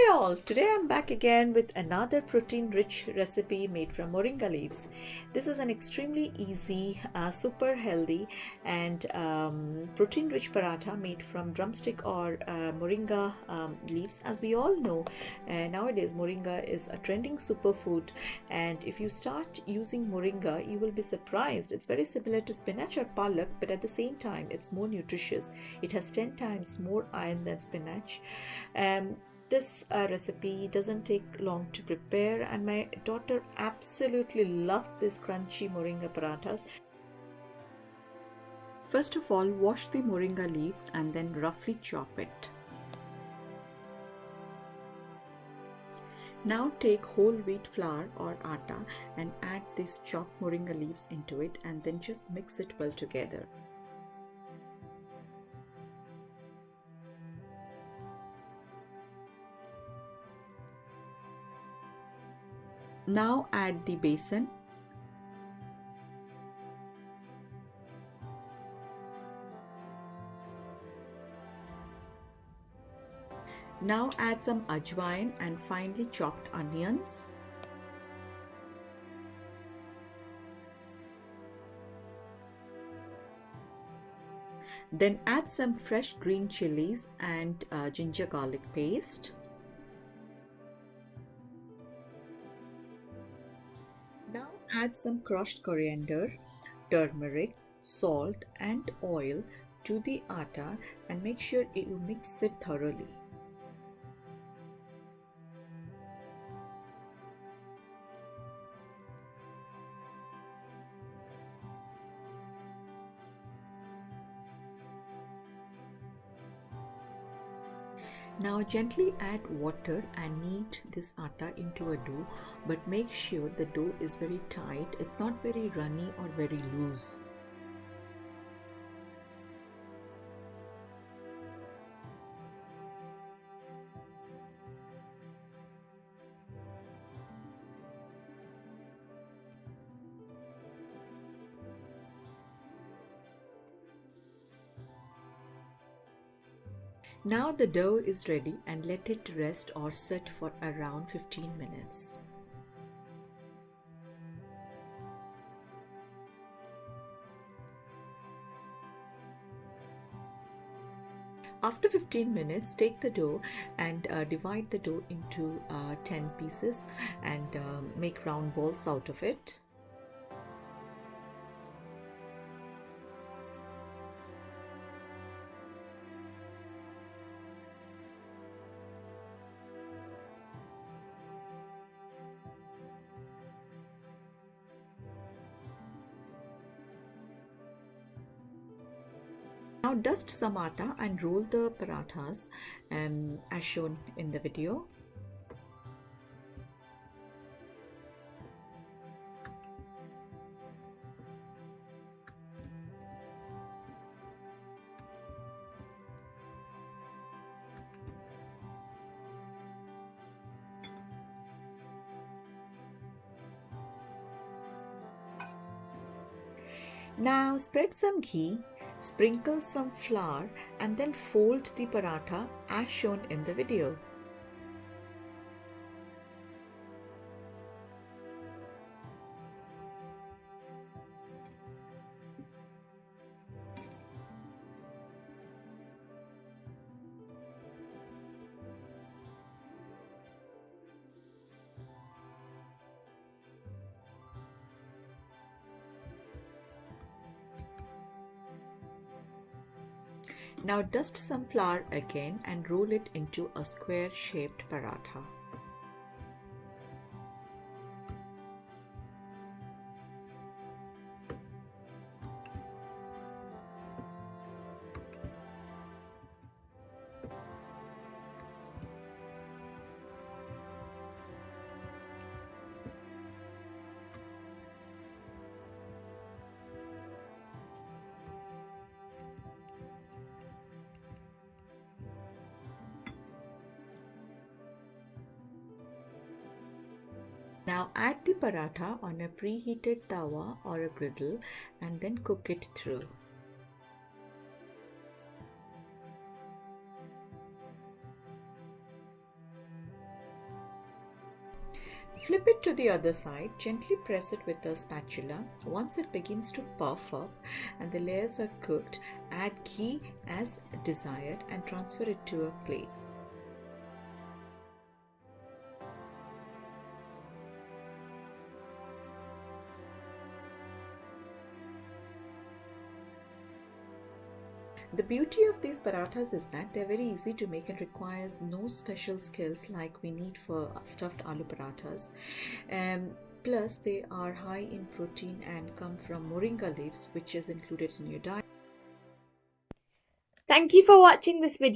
Hi all, today I'm back again with another protein-rich recipe made from moringa leaves. This is an extremely easy, super healthy and protein-rich paratha made from drumstick or moringa leaves. As we all know, nowadays moringa is a trending superfood, and if you start using moringa, you will be surprised. It's very similar to spinach or palak, but at the same time, it's more nutritious. It has 10 times more iron than spinach. This recipe doesn't take long to prepare, and my daughter absolutely loved this crunchy moringa parathas. First of all, wash the moringa leaves and then roughly chop it. Now take whole wheat flour or atta and add these chopped moringa leaves into it, and then just mix it well together. Now add the besan. Now add some ajwain and finely chopped onions. Then add some fresh green chilies and ginger garlic paste. Now add some crushed coriander, turmeric, salt and oil to the atta and make sure you mix it thoroughly. Now gently add water and knead this atta into a dough, but make sure the dough is very tight. It's not very runny or very loose. Now the dough is ready, and let it rest or set for around 15 minutes. After 15 minutes, take the dough and divide the dough into 10 pieces and make round balls out of it. Now dust some atta and roll the parathas as shown in the video. Now spread some ghee, sprinkle some flour and then fold the paratha as shown in the video. Now dust some flour again and roll it into a square shaped paratha. Now add the paratha on a preheated tawa or a griddle and then cook it through. Flip it to the other side, gently press it with a spatula. Once it begins to puff up and the layers are cooked, add ghee as desired and transfer it to a plate. The beauty of these parathas is that they're very easy to make and requires no special skills like we need for stuffed aloo parathas. Plus, they are high in protein and come from moringa leaves, which is included in your diet. Thank you for watching this video.